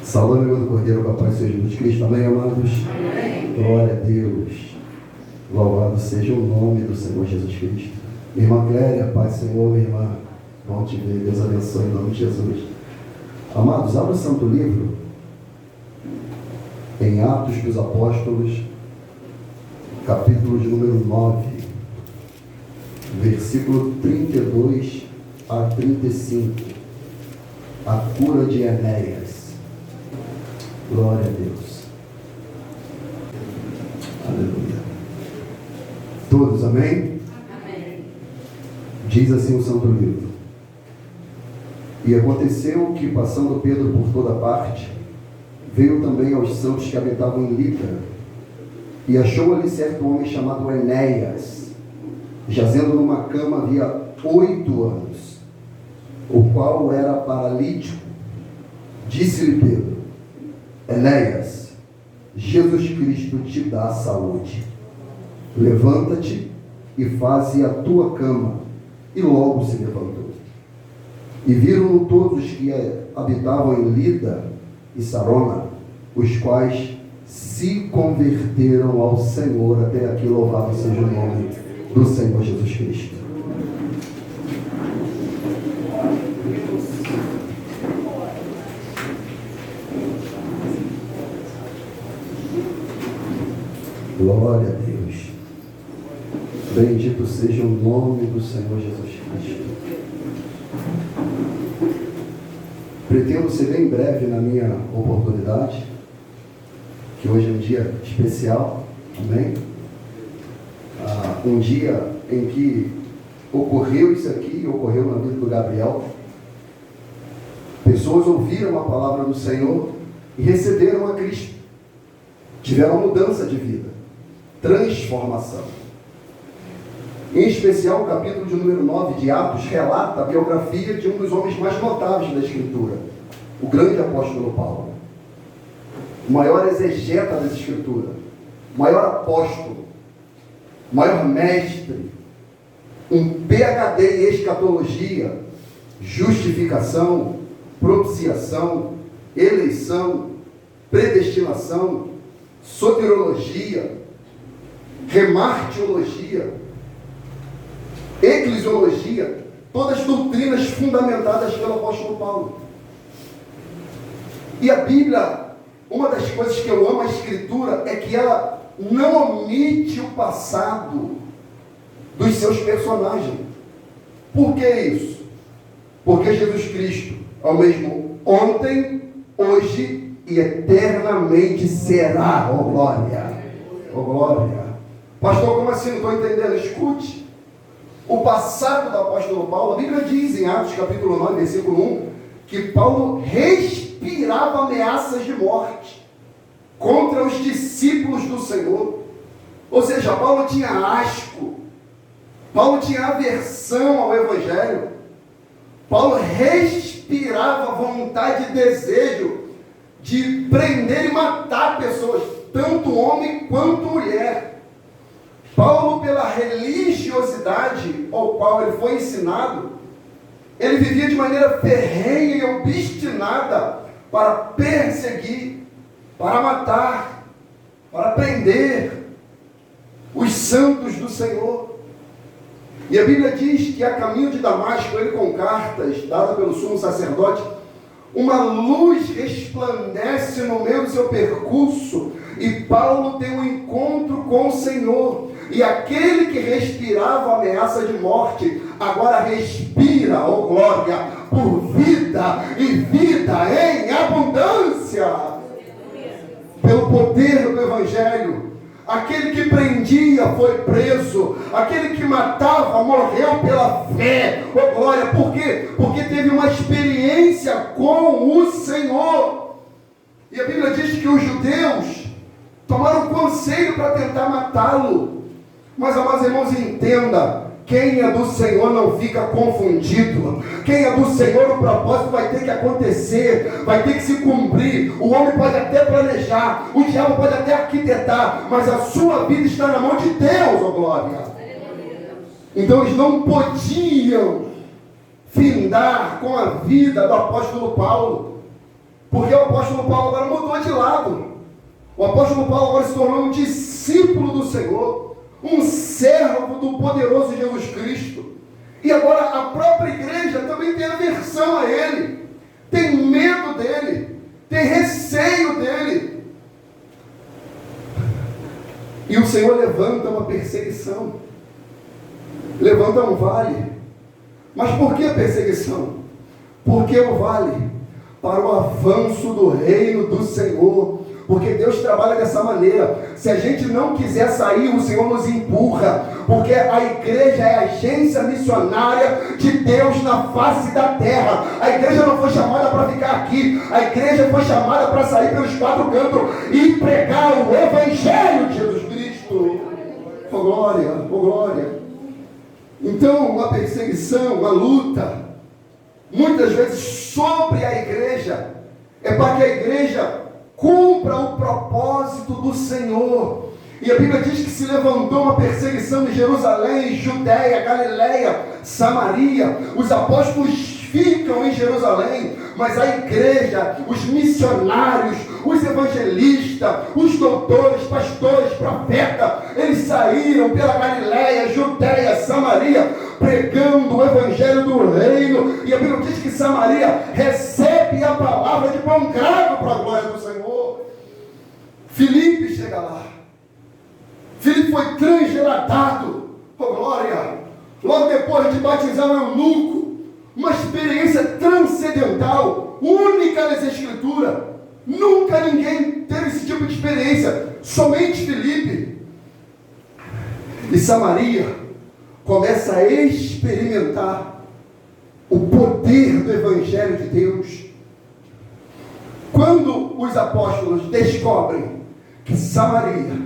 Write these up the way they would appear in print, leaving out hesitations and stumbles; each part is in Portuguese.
Saúde, amigo do Cordeiro, com a paz seja Jesus Cristo. Amém, amados? Amém. Glória a Deus. Louvado seja o nome do Senhor Jesus Cristo. Minha irmã Cléria, paz do Senhor, minha irmã. Bom te ver. Deus abençoe em nome de Jesus. Amados, abra o Santo Livro em Atos dos Apóstolos, capítulo de número 9, versículo 32 a 35. A cura de Enéas. Glória a Deus. Aleluia. Todos, amém? Amém. Diz assim o Santo Livro. E aconteceu que, passando Pedro por toda parte, veio também aos santos que habitavam em Lida, e achou ali certo homem chamado Enéas, jazendo numa cama havia 8 anos, o qual era paralítico. Disse-lhe Pedro: Enéas, Jesus Cristo te dá saúde. Levanta-te e faze a tua cama. E logo se levantou. E viram-no todos os que habitavam em Lida e Sarona, os quais se converteram ao Senhor. Até aqui, louvado seja o nome do Senhor Jesus Cristo. Glória a Deus. Bendito seja o nome do Senhor Jesus Cristo. Pretendo ser bem breve na minha oportunidade, que hoje é um dia especial, amém? Um dia em que ocorreu isso aqui, ocorreu na vida do Gabriel. Pessoas ouviram a palavra do Senhor e receberam a Cristo. Tiveram mudança de vida, transformação. Em especial, o capítulo de número 9 de Atos relata a biografia de um dos homens mais notáveis da Escritura, o grande apóstolo Paulo. O maior exegeta das Escrituras, o maior apóstolo, o maior mestre, um PhD em escatologia, justificação, propiciação, eleição, predestinação, soteriologia, remartiologia, eclesiologia, todas doutrinas fundamentadas pelo apóstolo Paulo. E a Bíblia, uma das coisas que eu amo a Escritura é que ela não omite o passado dos seus personagens. Por que isso? Porque Jesus Cristo é o mesmo ontem, hoje e eternamente será. Oh glória! Oh glória! Pastor, como assim? Não estou entendendo. Escute. O passado do apóstolo Paulo, a Bíblia diz em Atos capítulo 9, versículo 1, que Paulo respirava ameaças de morte contra os discípulos do Senhor. Ou seja, Paulo tinha asco, Paulo tinha aversão ao Evangelho, Paulo respirava vontade e desejo de prender e matar pessoas, tanto homem quanto mulher. Paulo, pela religiosidade ao qual ele foi ensinado, ele vivia de maneira ferrenha e obstinada para perseguir, para matar, para prender os santos do Senhor. E a Bíblia diz que a caminho de Damasco, ele com cartas dadas pelo sumo sacerdote, uma luz resplandece no meio do seu percurso e Paulo tem um encontro com o Senhor. E aquele que respirava ameaça de morte, agora respira, oh glória, por vida e vida em abundância. Pelo poder do Evangelho. Aquele que prendia foi preso. Aquele que matava morreu pela fé. Oh glória, por quê? Porque teve uma experiência com o Senhor. E a Bíblia diz que os judeus tomaram conselho para tentar matá-lo. Mas, amados irmãos, entenda, quem é do Senhor não fica confundido. Quem é do Senhor, o propósito vai ter que acontecer, vai ter que se cumprir. O homem pode até planejar, o diabo pode até arquitetar, mas a sua vida está na mão de Deus, ó glória. Então eles não podiam findar com a vida do apóstolo Paulo, porque o apóstolo Paulo agora mudou de lado. O apóstolo Paulo agora se tornou um discípulo do Senhor, um servo do poderoso Jesus Cristo. E agora a própria igreja também tem aversão a ele, tem medo dele, tem receio dele. E o Senhor levanta uma perseguição, levanta um vale. Mas por que a perseguição? Porque o vale para o avanço do reino do Senhor. Porque Deus trabalha dessa maneira. Se a gente não quiser sair, o Senhor nos empurra. Porque a igreja é a agência missionária de Deus na face da terra. A igreja não foi chamada para ficar aqui. A igreja foi chamada para sair pelos quatro cantos e pregar o evangelho de Jesus Cristo. Oh glória, oh glória. Então, uma perseguição, uma luta, muitas vezes sobre a igreja, é para que a igreja cumpra o propósito do Senhor. E a Bíblia diz que se levantou uma perseguição em Jerusalém, Judéia, Galiléia, Samaria. Os apóstolos ficam em Jerusalém, mas a igreja, os missionários, os evangelistas, os doutores, pastores, profetas, eles saíram pela Galiléia, Judéia, Samaria, pregando o evangelho do reino. E a Bíblia diz que Samaria recebe a palavra de bom grado para a glória do Senhor. Filipe chega lá. Filipe foi transgeladado, oh glória, logo depois de batizar um eunuco. Uma experiência transcendental, única nas Escrituras. Nunca ninguém teve esse tipo de experiência, somente Filipe. E Samaria começa a experimentar o poder do Evangelho de Deus. Quando os apóstolos descobrem que Samaria,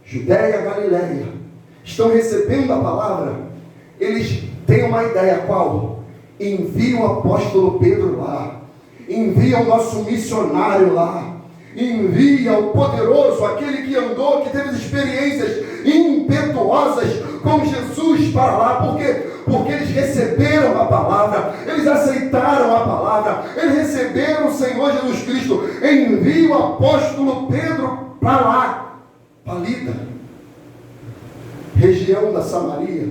Judéia, Galiléia estão recebendo a palavra, eles têm uma ideia. Qual? Envia o apóstolo Pedro lá, envia o nosso missionário lá, envia o poderoso, aquele que andou, que teve experiências impetuosas com Jesus para lá. Por quê? Porque eles receberam a palavra, eles aceitaram a palavra, eles receberam o Senhor Jesus Cristo. Envia o apóstolo Pedro para lá, para Lida, região da Samaria,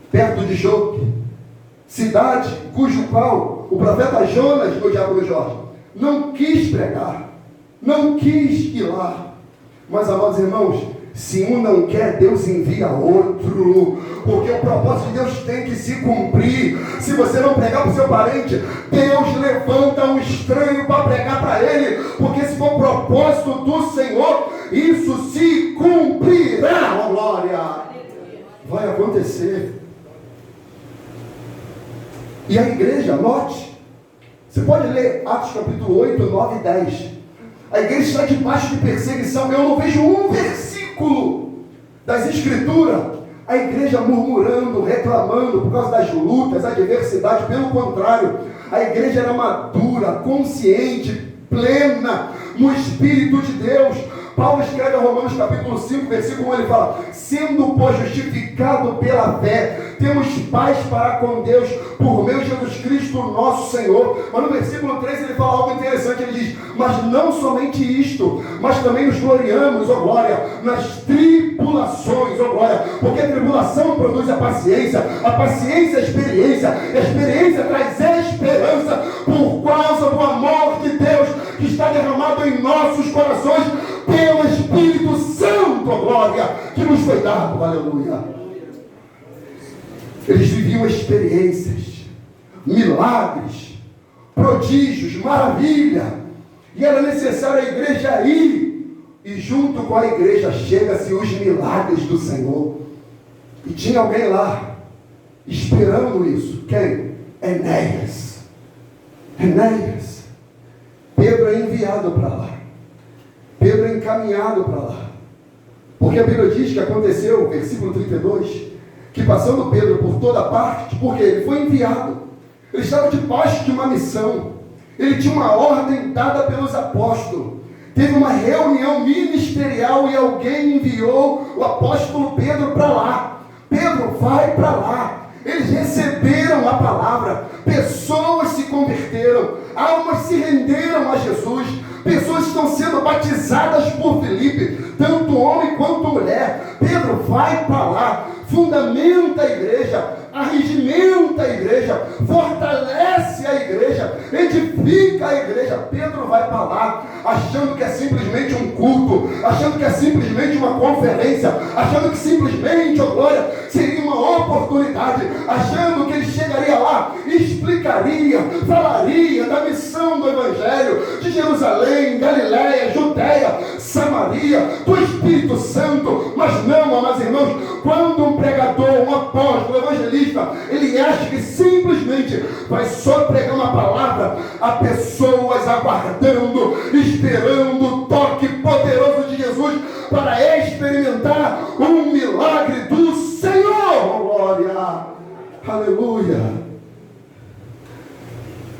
perto de Jope, cidade cujo qual o profeta Jonas, meu diabo Jorge, não quis pregar, não quis ir lá. Mas, amados irmãos, se um não quer, Deus envia outro, porque o propósito de Deus tem que se cumprir. Se você não pregar para o seu parente, Deus levanta um estranho para pregar para ele, porque se for o propósito do Senhor, isso se cumprirá, oh glória, vai acontecer. E a igreja, note, você pode ler Atos capítulo 8, 9 e 10. A igreja está debaixo de perseguição. Eu não vejo um versículo das Escrituras a igreja murmurando, reclamando por causa das lutas, adversidades. Pelo contrário, a igreja era madura, consciente, plena no Espírito de Deus. Paulo escreve a Romanos capítulo 5, versículo 1, ele fala: sendo, pois, justificado pela fé, temos paz para com Deus, por meio de Jesus Cristo, nosso Senhor. Mas no versículo 3 ele fala algo interessante, ele diz: mas não somente isto, mas também nos gloriamos, ó glória, nas tribulações, ó glória, porque a tribulação produz a paciência a experiência traz esperança, por causa do amor de Deus que está derramado em nossos corações pelo Espírito Santo, ó glória, que nos foi dado, aleluia. Eles viviam experiências, milagres, prodígios, maravilha, e era necessário a igreja ir, e junto com a igreja chega-se os milagres do Senhor. E tinha alguém lá esperando isso. Quem? Enéas. Pedro é enviado para lá, Pedro é encaminhado para lá, porque a Bíblia diz que aconteceu, versículo 32, que passando Pedro por toda parte, porque ele foi enviado, ele estava debaixo de uma missão, ele tinha uma ordem dada pelos apóstolos, teve uma reunião ministerial e alguém enviou o apóstolo Pedro para lá. Pedro vai para lá. Eles receberam a palavra, pessoas se converteram, almas se renderam a Jesus, pessoas estão sendo batizadas por Filipe, tanto homem quanto mulher. Pedro vai para lá, fundamenta a igreja, arregimenta a igreja, fortalece a igreja, edifica a igreja. Pedro vai para lá, achando que é simplesmente um culto, achando que é simplesmente uma conferência, achando que simplesmente, oh glória, seria uma oportunidade, achando que ele chegaria lá e explicaria, falaria da missão do Evangelho de Jerusalém, Galiléia, Judeia, Samaria, do Espírito Santo. Mas não, amados irmãos, quando um pregador, um apóstolo, um evangelista, ele acha que simplesmente vai só pregar uma palavra, há pessoas aguardando, esperando o toque poderoso de Jesus para experimentar um milagre do Senhor. Glória, aleluia.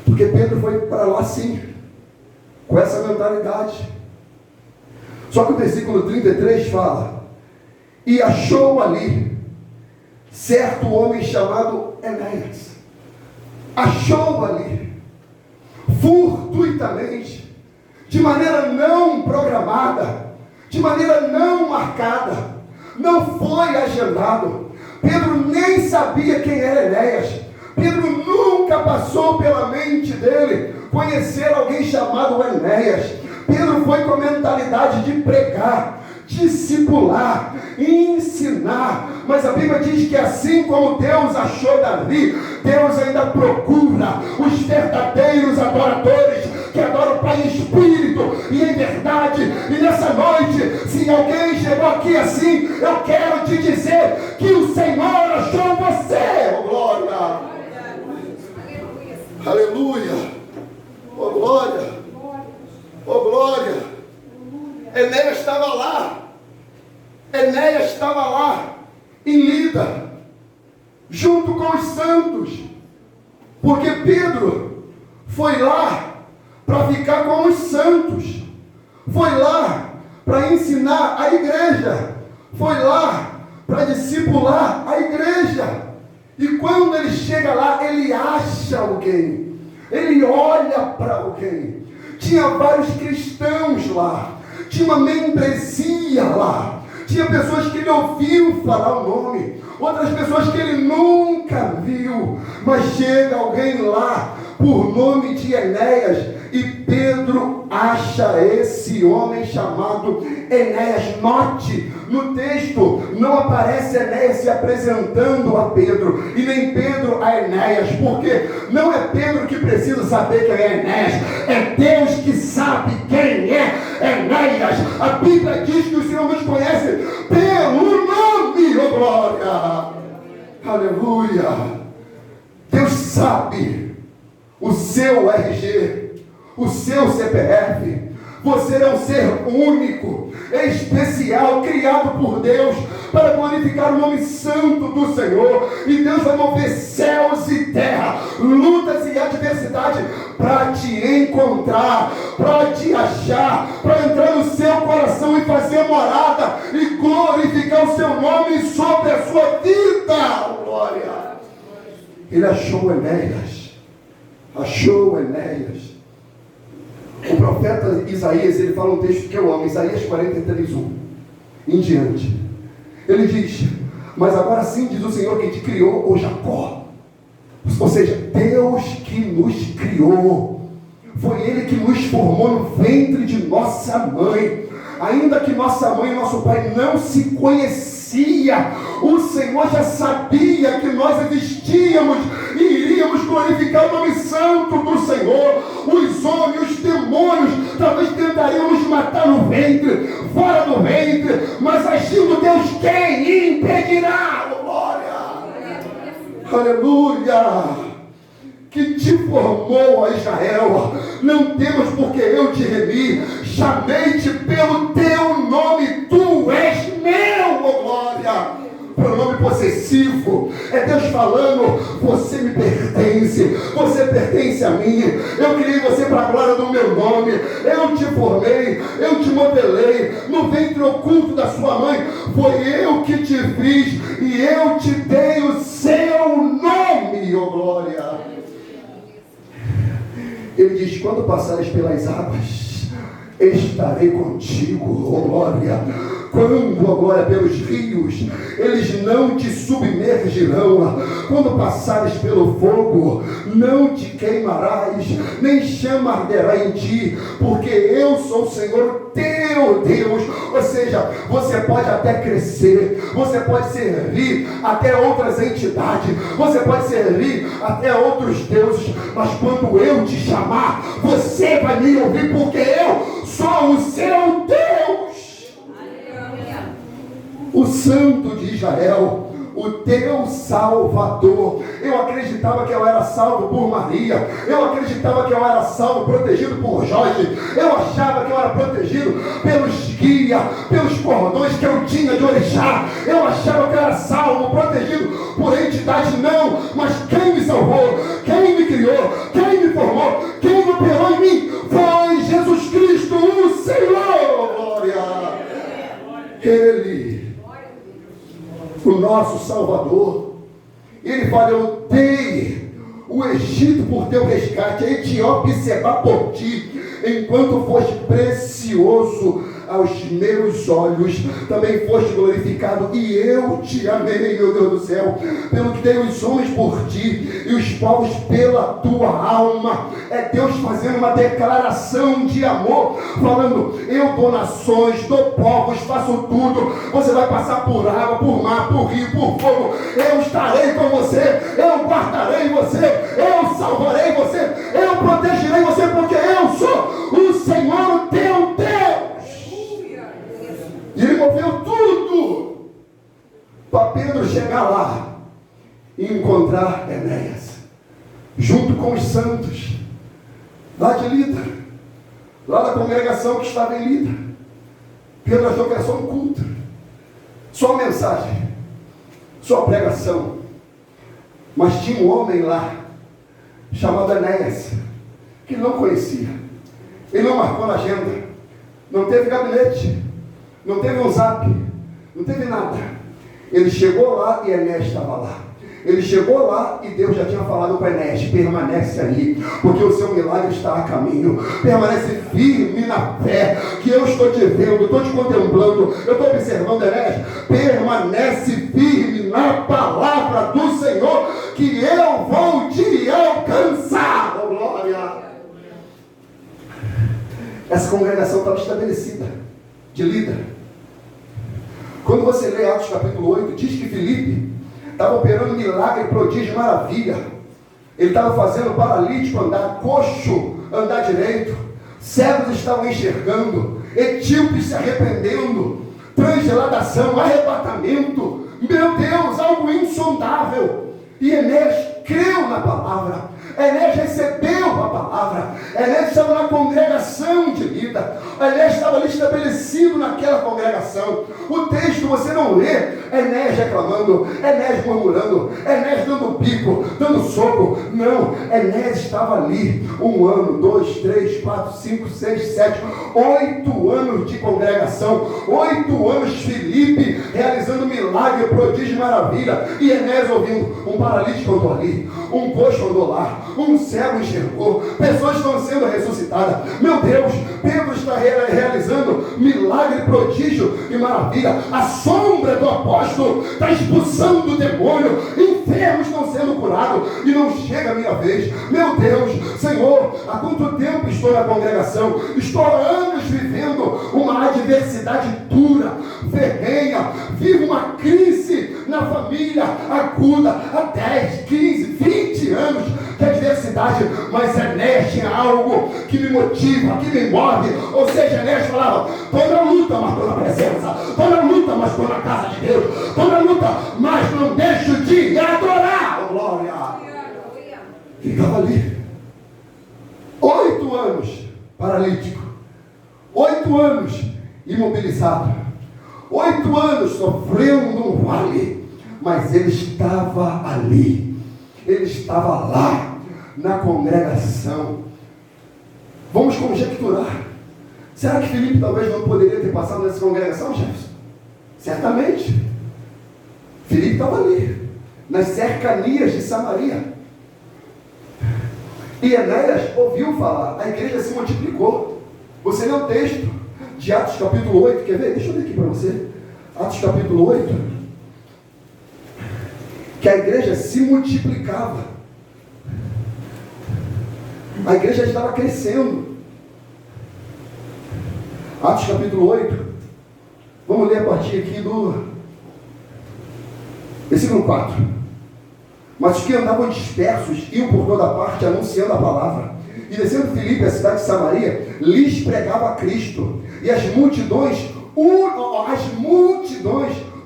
Porque Pedro foi para lá sim, com essa mentalidade. Só que o versículo 33 fala: e achou ali certo homem chamado Enéas. Achou ali, fortuitamente, de maneira não programada, de maneira não marcada, não foi agendado. Pedro nem sabia quem era Enéas. Pedro nunca passou pela mente dele conhecer alguém chamado Enéas. Pedro foi com a mentalidade de pregar, discipular, ensinar. Mas a Bíblia diz que assim como Deus achou Davi, Deus ainda procura os verdadeiros adoradores, que adoram o Pai em espírito e em verdade. E nessa noite, se alguém chegou aqui assim, eu quero te dizer que o Senhor achou você. Oh glória, aleluia, oh glória, oh glória. Enéas estava lá. Enéas estava lá em Lida, junto com os santos, porque Pedro foi lá para ficar com os santos, foi lá para ensinar a igreja, foi lá para discipular a igreja. E quando ele chega lá, ele acha alguém, ele olha para alguém. Tinha vários cristãos lá, tinha uma membresia lá, tinha pessoas que ele ouviu falar o nome, outras pessoas que ele nunca viu, mas chega alguém lá por nome de Enéas, e Pedro acha esse homem chamado Enéas. Note, no texto não aparece Enéas se apresentando a Pedro, e nem Pedro a Enéas, porque não é Pedro que precisa saber quem é Enéas, é Deus que sabe quem é Enéas. A Bíblia diz que o Senhor nos conhece pelo nome, oh glória, aleluia. Deus sabe o seu RG, o seu CPF. Você é um ser único, especial, criado por Deus para glorificar o nome santo do Senhor. E Deus vai mover céus e terra, lutas e adversidade para te encontrar, para te achar, para entrar no seu coração e fazer morada e glorificar o seu nome sobre a sua vida. Oh, glória! Ele achou Enéas. Achou Enéas. O profeta Isaías, ele fala um texto que eu amo, Isaías 43:1 em diante. Ele diz: mas agora sim diz o Senhor que te criou, ô Jacó. Ou seja, Deus que nos criou. Foi Ele que nos formou no ventre de nossa mãe. Ainda que nossa mãe e nosso pai não se conhecia, o Senhor já sabia que nós existíamos e iríamos glorificar o nome santo do Senhor. Os homens, os demônios, talvez tentariam nos matar no ventre, fora do ventre, mas agindo Deus, quem impedirá? Oh, glória! Aleluia! Que te formou, ó Israel, não temas porque eu te remi, chamei-te pelo teu nome, tu és meu, ó glória, pronome possessivo possessivo. É Deus falando: você me pertence, você pertence a mim. Eu criei você para a glória do meu nome. Eu te formei, eu te modelei no ventre oculto da sua mãe. Foi eu que te fiz e eu te dei o seu nome, ó glória. Ele diz: quando passares pelas águas, estarei contigo, ó glória. Quando, ó glória, pelos rios, eles não te submergirão. Quando passares pelo fogo, não te queimarás, nem chama arderá em ti, porque eu sou o Senhor teu Deus. Ou seja, você pode até crescer, você pode servir até outras entidades, você pode servir até outros deuses, mas quando eu te chamar, você vai me ouvir, porque eu sou o seu Deus. O Santo de Israel, o teu Salvador. Eu acreditava que eu era salvo por Maria, eu acreditava que eu era salvo, protegido por Jorge, eu achava que eu era protegido pelos guias, pelos cordões que eu tinha de orixá, eu achava que eu era salvo, protegido por entidade. Não, mas quem me salvou, quem me criou, quem me formou, quem operou em mim foi Jesus Cristo, o Senhor. Glória! Ele, o nosso Salvador. Ele fala: eu dei o Egito por teu resgate, a Etiópia e Sebá por ti, enquanto foste precioso aos meus olhos, também foste glorificado, e eu te amei, meu Deus do céu, pelo que dei os homens por ti, e os povos pela tua alma. É Deus fazendo uma declaração de amor, falando: eu dou nações, dou povos, faço tudo. Você vai passar por água, por mar, por rio, por fogo, eu estarei com você, eu guardarei você, eu salvarei você, eu protegerei você, porque eu sou o Senhor, o teu Deus. E ele moveu tudo para Pedro chegar lá e encontrar Enéas, junto com os santos, lá de Lida, lá da congregação que estava em Lida. Pedro achou que era só um culto, só uma mensagem, só uma pregação. Mas tinha um homem lá, chamado Enéas, que não conhecia. Ele não marcou na agenda, não teve gabinete, não teve um zap, não teve nada. Ele chegou lá e Enéas estava lá. Ele chegou lá e Deus já tinha falado para Enéas: permanece aí, porque o seu milagre está a caminho. Permanece firme na fé, que eu estou te vendo, estou te contemplando, eu estou observando. Enéas, permanece firme na palavra do Senhor, que eu vou te alcançar. Oh, glória! Essa congregação estava estabelecida, de Lida. Quando você lê Atos capítulo 8, diz que Filipe estava operando milagre, prodígio, maravilha. Ele estava fazendo paralítico andar, coxo andar direito, cegos estavam enxergando, etíopes se arrependendo, transladação, arrebatamento. Meu Deus, algo insondável. E Enéas creu na palavra, Enéas recebeu a palavra, Enéas estava na congregação de Lida, Enéas estava ali estabelecido naquela congregação. O texto você não lê Enéas reclamando, Enéas murmurando, Enéas dando bico, dando soco. Não, Enéas estava ali 1 ano, 2, 3, 4, 5, 6, 7, 8 anos de congregação, 8 anos Filipe realizando milagre, prodígio e maravilha, e Enéas ouvindo: um paralítico andou ali, um coxo andou lá, um cego enxergou, pessoas estão sendo ressuscitadas. Meu Deus, Pedro está realizando milagre, prodígio e maravilha. A sombra do apóstolo está expulsando o demônio, enfermos estão sendo curados, e não chega a minha vez. Meu Deus, Senhor, há quanto tempo estou na congregação? Estou há anos vivendo uma adversidade dura, ferrenha, vivo uma crise na família aguda há 10, 15, 20 anos de adversidade, mas Enéas tinha algo que me motiva, que me move. Ou seja, Enéas falava: estou na luta, mas estou na presença, estou na luta, mas estou na casa de Deus, estou na luta, mas não deixo de adorar. Oh, glória! Ficava ali 8 anos paralítico, 8 anos imobilizado, 8 anos sofrendo um vale, mas ele estava ali, ele estava lá, na congregação. Vamos conjecturar. Será que Filipe talvez não poderia ter passado nessa congregação, Jefferson? Certamente. Filipe estava ali, nas cercanias de Samaria. E Enéas ouviu falar, a igreja se multiplicou. Você lê o texto de Atos capítulo 8, quer ver? Deixa eu ler aqui para você. Atos capítulo 8, que a igreja se multiplicava. A igreja estava crescendo. Atos capítulo 8, vamos ler a partir aqui do versículo 4. Mas os que andavam dispersos iam por toda parte anunciando a palavra. E descendo Filipe, a cidade de Samaria, lhes pregava Cristo. E as multidões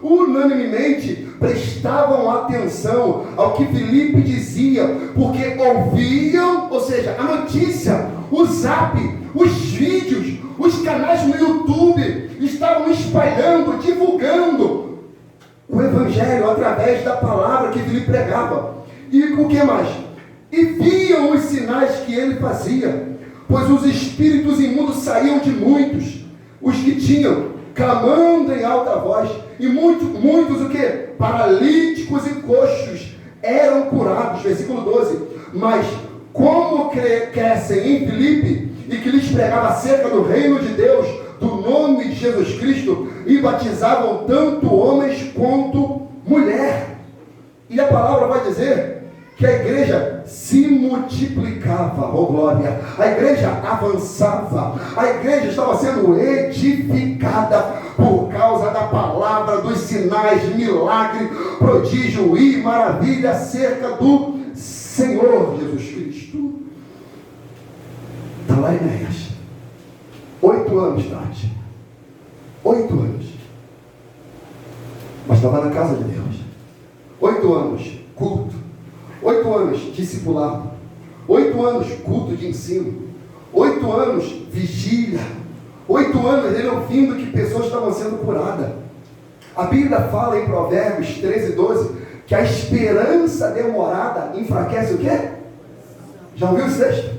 unanimemente prestavam atenção ao que Filipe dizia, porque ouviam, ou seja, a notícia, o zap, os vídeos, os canais no YouTube estavam espalhando, divulgando o evangelho através da palavra que Filipe pregava. E o que mais? E viam os sinais que ele fazia, pois os espíritos imundos saíam de muitos, os que tinham, clamando em alta voz, e muitos o que? Paralíticos e coxos eram curados. Versículo 12. Mas como crescem em Filipe, e que lhes pregava acerca do reino de Deus, do nome de Jesus Cristo, e batizavam tanto homens quanto mulher. E a palavra vai dizer que a igreja se multiplicava, oh glória, a igreja avançava, a igreja estava sendo edificada por causa da palavra, dos sinais, milagre, prodígio e maravilha acerca do Senhor Jesus Cristo. Está lá Enéas, 8 anos tarde, 8 anos, mas estava na casa de Deus. 8 anos, culto. 8 anos, discipulado. 8 anos, culto de ensino. 8 anos, vigília. 8 anos, ele ouvindo que pessoas estavam sendo curadas. A Bíblia fala em Provérbios 13, 12, que a esperança demorada enfraquece o quê? Já ouviu esse texto?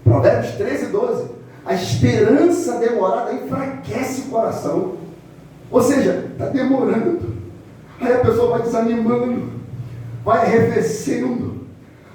Provérbios 13, 12. A esperança demorada enfraquece o coração. Ou seja, está demorando. Aí a pessoa vai desanimando, vai arrefecendo,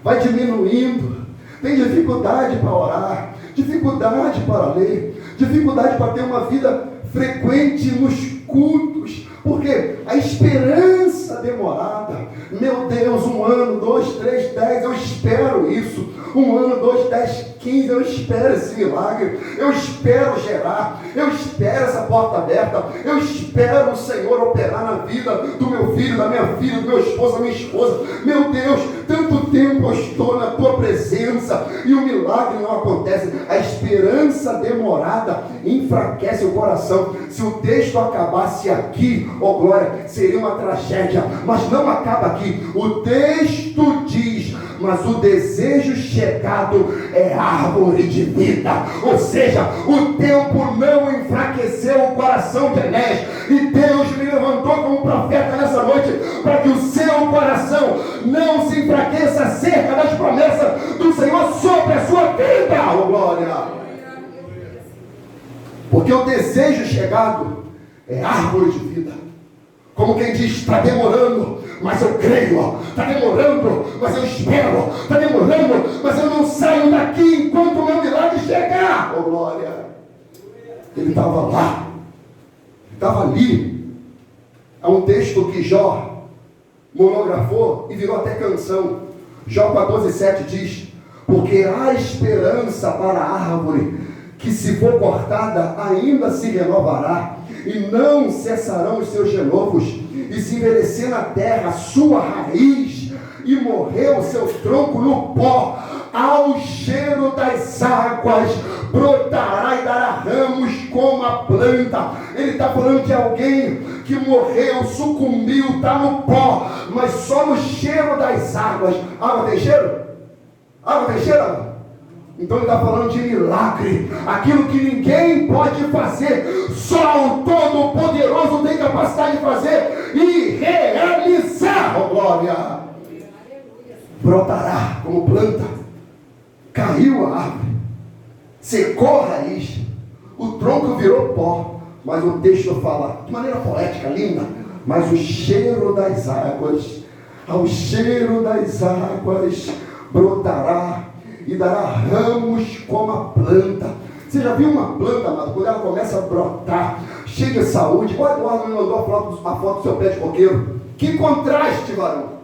vai diminuindo, tem dificuldade para orar, dificuldade para ler, dificuldade para ter uma vida frequente nos cultos, porque a esperança demorada, meu Deus, 1 ano, 2, 3, 10, eu espero isso, 1 ano, 2, 10, 15, eu espero esse milagre, eu espero gerar, eu espero essa porta aberta, eu espero o Senhor operar na vida do meu filho, da minha filha, do meu esposo, da minha esposa. Meu Deus, tanto tempo eu estou na tua presença e o milagre não acontece. A esperança demorada enfraquece o coração. Se o texto acabasse aqui, oh glória, seria uma tragédia, mas não acaba aqui. O texto diz: mas o desejo chegado é árvore de vida. Ou seja, o tempo não enfraqueceu o coração de Enéas. E Deus me levantou como profeta nessa noite para que o seu coração não se enfraqueça acerca das promessas do Senhor sobre a sua vida. Oh glória! Porque o desejo chegado é árvore de vida. Como quem diz, está demorando, mas eu creio. Está demorando, mas eu espero. Está demorando, mas eu não saio daqui enquanto o meu milagre chegar. Oh glória! Ele estava lá, estava ali. Há um texto que Jó monografou e virou até canção. Jó 14:7 diz: porque há esperança para a árvore, que se for cortada ainda se renovará, e não cessarão os seus renovos, e se envelhecer na terra a sua raiz, e morrer o seu tronco no pó, ao cheiro das águas brotará e dará ramos como a planta. Ele está falando de alguém que morreu, sucumbiu, está no pó, mas só no cheiro das águas. Água tem cheiro? Água tem cheiro? Então ele está falando de milagre, aquilo que ninguém pode fazer, só o Todo-Poderoso tem capacidade de fazer e realizar. Oh, glória! Brotará como planta, caiu a árvore, secou a raiz, o tronco virou pó, mas o texto fala, de maneira poética, linda, mas o cheiro das águas, ao cheiro das águas, brotará e dará ramos como a planta. Você já viu uma planta, amado, quando ela começa a brotar, cheia de saúde? O Eduardo me mandou a foto do seu pé de coqueiro. Que contraste, varão!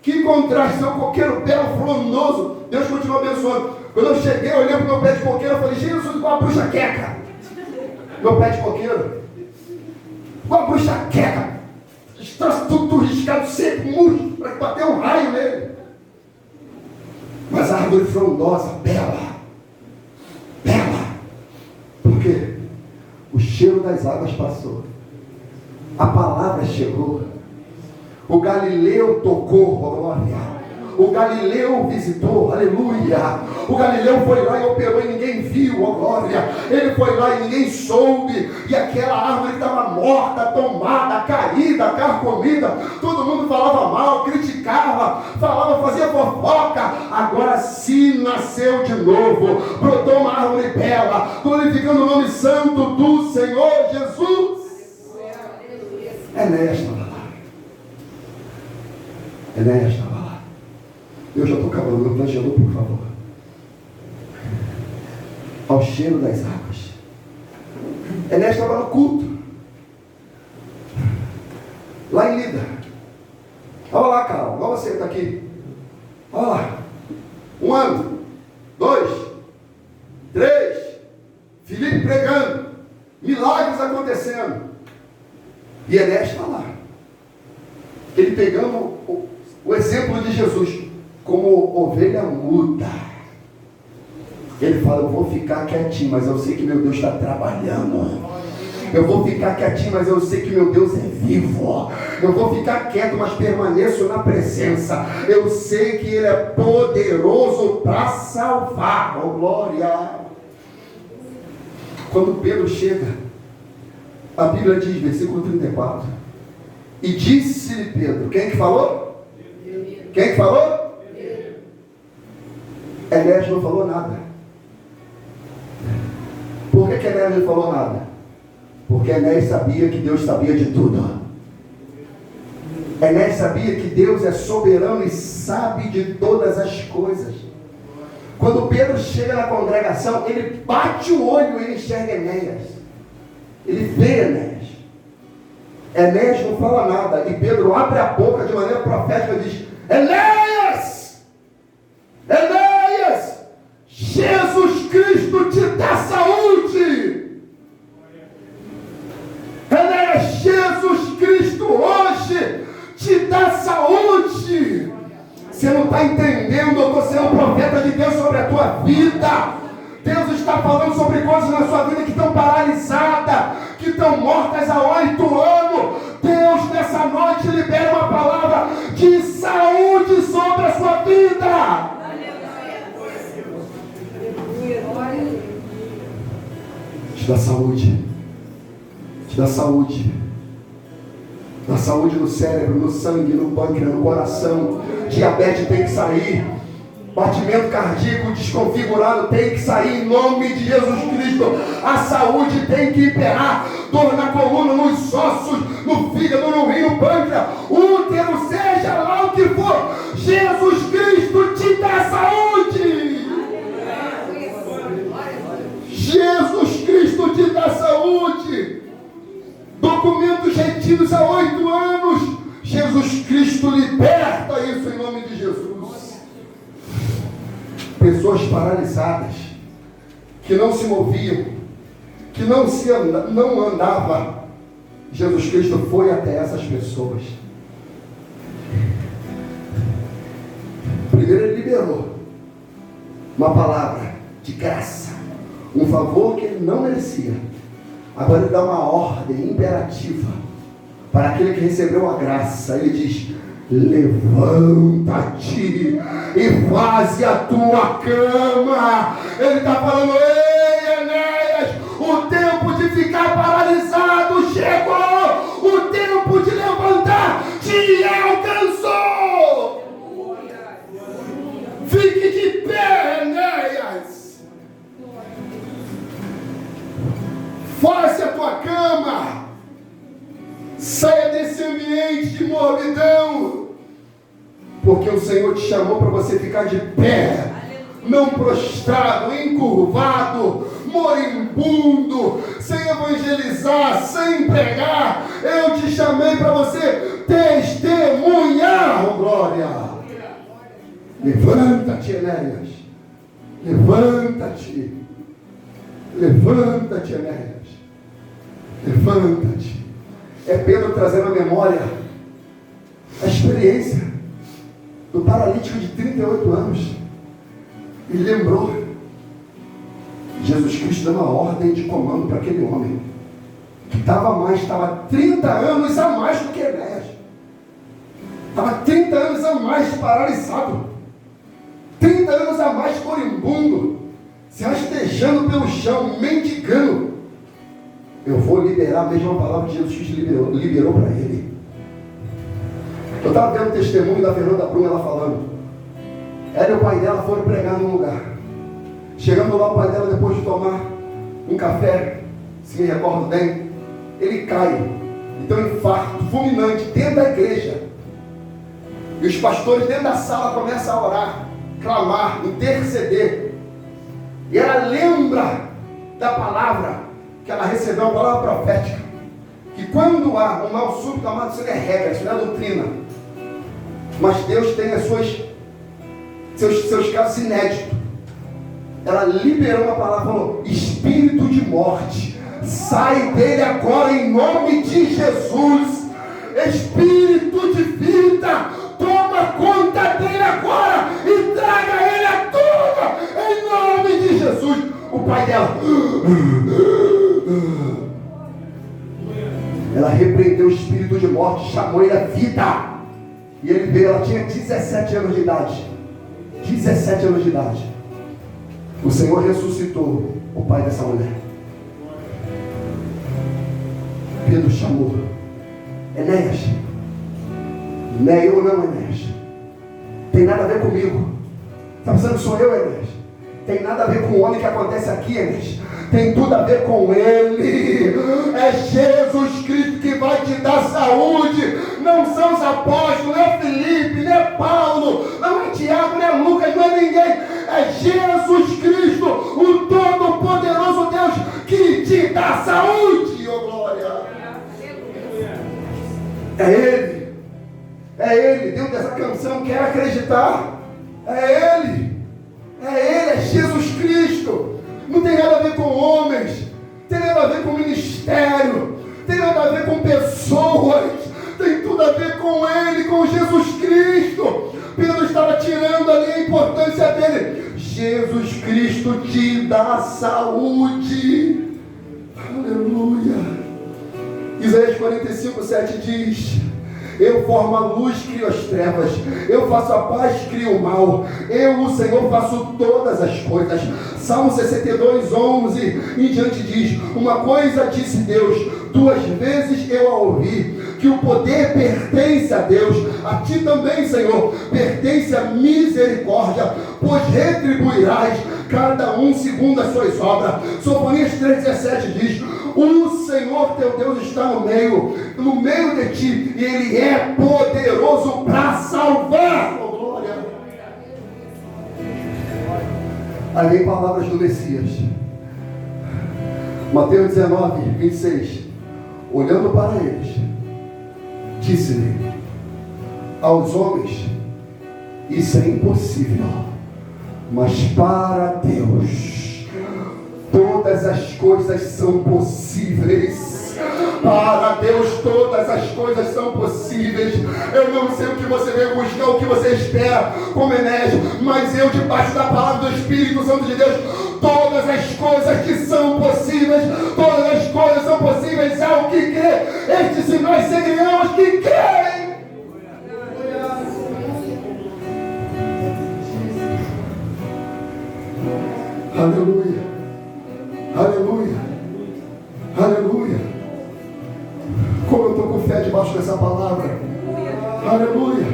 Que contraste, seu coqueiro belo, frondoso. Deus continua abençoando. Quando eu cheguei, eu olhei para o meu pé de coqueiro, eu falei, Jesus, igual a bruxa queca. Meu pé de coqueiro, igual a bruxa queca. Está tudo riscado, sempre murcho, para bater um raio nele. Mas a árvore frondosa, bela. Por quê? O cheiro das águas passou. A palavra chegou. O Galileu tocou, oh glória. O Galileu visitou, aleluia. O Galileu foi lá e operou e ninguém viu, oh glória. Ele foi lá e ninguém soube. E aquela árvore estava morta, tomada, caída, carcomida. Todo mundo falava mal, criticava, falava, fazia fofoca. Agora sim nasceu de novo. Brotou uma árvore bela, glorificando o nome santo do Senhor Jesus. É nesta palavra. É nesta palavra. Eu já estou acabando, meu planejador, por favor. Ao cheiro das águas. É nesta hora no culto. Lá em Lida. Olha lá, Carol. Olha você que está aqui. Olha lá. 1 ano. 2. 3. Felipe pregando. Milagres acontecendo. E é nesta lá. Ele pegando o exemplo de Jesus. Como ovelha muda. Ele fala, eu vou ficar quietinho, mas eu sei que meu Deus está trabalhando. Eu vou ficar quietinho, mas eu sei que meu Deus é vivo. Eu vou ficar quieto, mas permaneço na presença. Eu sei que Ele é poderoso para salvar. Oh, glória! Quando Pedro chega, a Bíblia diz, versículo 34. E disse-lhe Pedro, quem que falou? Quem que falou? Enéas não falou nada. Por que Enéas não falou nada? Porque Enéas sabia que Deus sabia de tudo. Enéas sabia que Deus é soberano e sabe de todas as coisas. Quando Pedro chega na congregação, ele bate o olho e ele enxerga Enéas. Ele vê Enéas. Enéas não fala nada. E Pedro abre a boca de maneira profética e diz, Enéas! Enéas! Jesus Cristo te dá saúde. Enéas, Jesus Cristo hoje te dá saúde. Você não está entendendo, eu estou sendo profeta de Deus sobre a tua vida. Deus está falando sobre coisas na sua vida que estão paralisadas, que estão mortas há 8 anos. Deus nessa noite libera uma palavra de saúde sobre a sua vida. Te dá saúde. Te dá saúde. Dá saúde no cérebro, no sangue, no pâncreas, no coração. Diabetes tem que sair. Batimento cardíaco desconfigurado tem que sair em nome de Jesus Cristo. A saúde tem que imperar. Dor na coluna, nos ossos, no fígado, no rim, no pâncreas, útero, seja lá o que for. Jesus Cristo te dá saúde. Jesus Cristo te dá saúde. Documentos retidos há 8 anos. Jesus Cristo liberta isso em nome de Jesus. Pessoas paralisadas, que não se moviam, que não andavam. Jesus Cristo foi até essas pessoas. Primeiro ele liberou uma palavra de graça, um favor que ele não merecia. Agora ele dá uma ordem imperativa para aquele que recebeu a graça. Ele diz, levanta-te e faze a tua cama. Ele está falando: ei, Enéas, o tempo de ficar paralisado chegou, o tempo de levantar te alcançou. Fique de pé, Enéas. Faça a tua cama. Saia desse ambiente de morbidão. Porque o Senhor te chamou para você ficar de pé. Não prostrado, encurvado, moribundo, sem evangelizar, sem pregar. Eu te chamei para você testemunhar, oh glória. Levanta-te, Enéas. Levanta-te. Levanta-te, Enéas. Levanta-te. É Pedro trazendo à memória a experiência do paralítico de 38 anos. Ele lembrou Jesus Cristo dando uma ordem de comando para aquele homem que estava 30 anos a mais do que Enéas. Estava 30 anos a mais paralisado, 30 anos a mais moribundo, se rastejando pelo chão, mendigando. Eu vou liberar a mesma palavra que Jesus Cristo liberou para ele. Eu estava vendo o testemunho da Fernanda Bruna, ela falando. Ela e o pai dela foram pregar num lugar. Chegando lá, o pai dela, depois de tomar um café, se me recordo bem, ele cai. Então, um infarto fulminante dentro da igreja. E os pastores dentro da sala começam a orar, clamar, interceder. E ela lembra da palavra que ela recebeu, uma palavra profética, que quando há um mal súbito, amado, isso não é regra, isso não é doutrina, mas Deus tem seus casos inéditos. Ela liberou uma palavra, falou: espírito de morte, sai dele agora em nome de Jesus. Espírito de vida, toma conta dele agora e traga ele à tona em nome de Jesus. O pai dela, ela repreendeu o espírito de morte, chamou ele à vida. E ele veio, ela tinha 17 anos de idade. 17 anos de idade. O Senhor ressuscitou o pai dessa mulher. Pedro chamou: Enéas. Não é eu não, Enéas. Tem nada a ver comigo. Está pensando que sou eu, Enéas? Tem nada a ver com o homem que acontece aqui, Enéas. Tem tudo a ver com Ele. É Jesus Cristo que vai te dar saúde. Não são os apóstolos, não é Felipe, não é Paulo, não é Tiago, não é Lucas, não é ninguém. É Jesus Cristo, o Todo-Poderoso Deus, que te dá saúde, oh glória. É Ele. É Ele. Dentro dessa canção, quer acreditar. É Ele. É Ele, é Jesus Cristo. Não tem nada a ver com homens, tem nada a ver com ministério, tem nada a ver com pessoas, tem tudo a ver com Ele, com Jesus Cristo. Pedro estava tirando ali a importância dele. Jesus Cristo te dá saúde. Aleluia. Isaías 45:7 diz: eu formo a luz, crio as trevas. Eu faço a paz, crio o mal. Eu, o Senhor, faço todas as coisas. Salmo 62:11 em diante diz: uma coisa disse Deus, 2 vezes eu a ouvi, que o poder pertence a Deus. A ti também, Senhor, pertence a misericórdia, pois retribuirás cada um segundo as suas obras. Sofonias 3:17 diz: o Senhor teu Deus está no meio de ti, e Ele é poderoso para salvar. Oh, glória. Aí vem palavras do Messias. Mateus 19:26. Olhando para eles, disse-lhe: aos homens isso é impossível, mas para Deus todas as coisas são possíveis. Para Deus todas as coisas são possíveis. Eu não sei o que você veio buscar, o que você espera como Enéas, mas eu, debaixo da palavra do Espírito Santo de Deus, todas as coisas que são possíveis, todas as coisas são possíveis ao que crê. Estes sinais seguirão os que creem. Aleluia. Aleluia. Aleluia. Como eu estou com fé debaixo dessa palavra. Aleluia.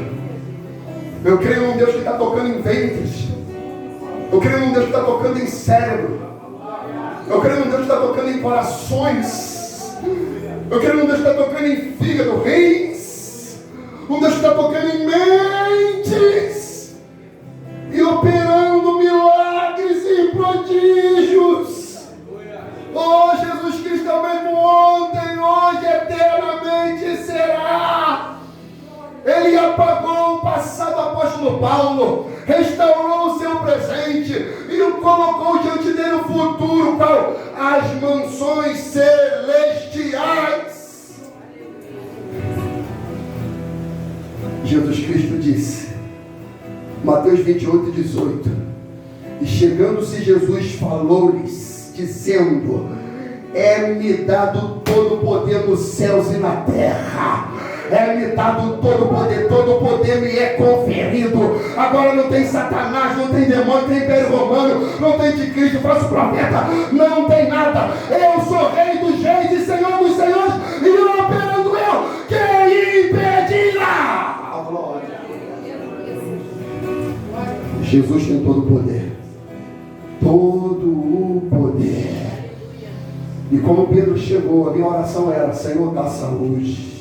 Eu creio num Deus que está tocando em ventres. Eu creio num Deus que está tocando em cérebro. Eu creio num Deus que está tocando em corações. Eu creio num Deus que está tocando em fígado, rins. Um Deus que está tocando em mentes. E operando milagres e prodígios. Oh, Jesus Cristo é o mesmo ontem, hoje, eternamente será. Ele apagou o passado do apóstolo Paulo, restaurou o seu presente e o colocou diante dele o futuro, qual? As mansões celestiais. Jesus Cristo disse, Mateus 28:18, e chegando-se Jesus falou-lhes, dizendo, é-me dado todo o poder nos céus e na terra. É-me dado todo o poder me é conferido. Agora não tem Satanás, não tem demônio, não tem Império Romano, não tem anticristo, falso profeta, não tem nada. Eu sou rei dos reis e senhor dos senhores, e eu operando eu, quem impedirá? A glória. Jesus tem todo o poder. Todo o poder. E como Pedro chegou, a minha oração era, Senhor, dá saúde.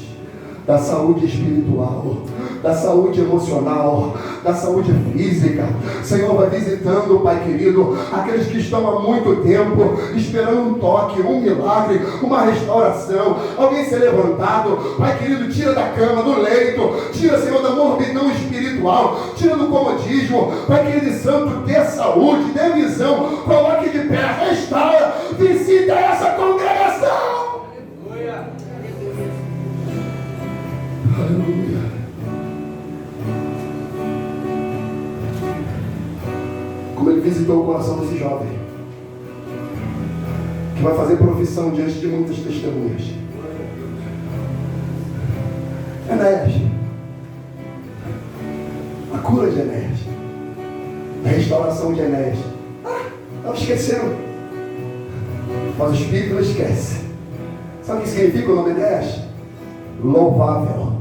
Da saúde espiritual, da saúde emocional, da saúde física. Senhor, vai visitando, Pai querido, aqueles que estão há muito tempo esperando um toque, um milagre, uma restauração, alguém ser levantado. Pai querido, tira da cama, do leito, tira, Senhor, da morbidão espiritual, tira do comodismo. Pai querido e santo, dê saúde, dê visão, coloque de pé, restaura, visita essa congregação. Aleluia. Como ele visitou o coração desse jovem, que vai fazer profissão diante de muitas testemunhas. Enéas, a cura de Enéas, a restauração de Enéas. Estava esquecendo, mas o Espírito não esquece. Sabe o que significa o nome Enéas? Louvável.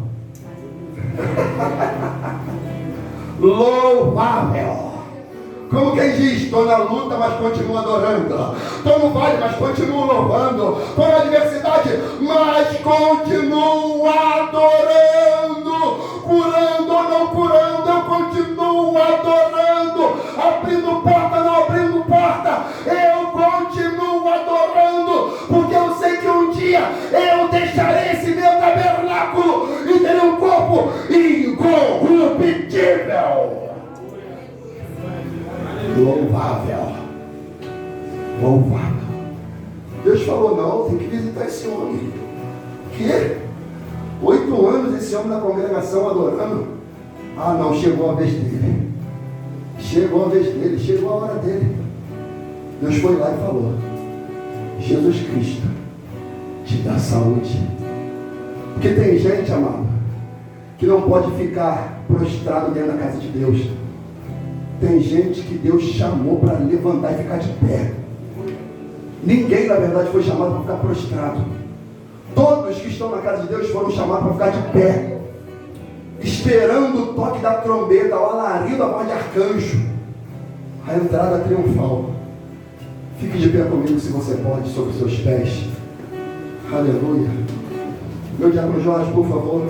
Louvável. Como quem diz, estou na luta, mas continuo adorando. Estou no vale, mas continuo louvando. Estou na adversidade, mas continuo adorando. Curando ou não curando, eu continuo adorando. Abrindo porta, não abrindo porta, eu continuo adorando. Porque eu sei que um dia eu deixarei esse meu tabernáculo e terei um corpo incorruptível. Louvável. Louvável. Deus falou, não, tem que visitar esse homem. Que? 8 anos esse homem na congregação adorando. Ah não, chegou a vez dele. Chegou a vez dele, chegou a hora dele. Deus foi lá e falou, Jesus Cristo te dá saúde. Porque tem gente, amado, que não pode ficar prostrado dentro da casa de Deus. Tem gente que Deus chamou para levantar e ficar de pé. Ninguém, na verdade, foi chamado para ficar prostrado. Todos que estão na casa de Deus foram chamados para ficar de pé, esperando o toque da trombeta, o alarido da voz de arcanjo, a entrada triunfal. Fique de pé comigo, se você pode, sobre os seus pés. Aleluia. Meu diácono Jorge, por favor.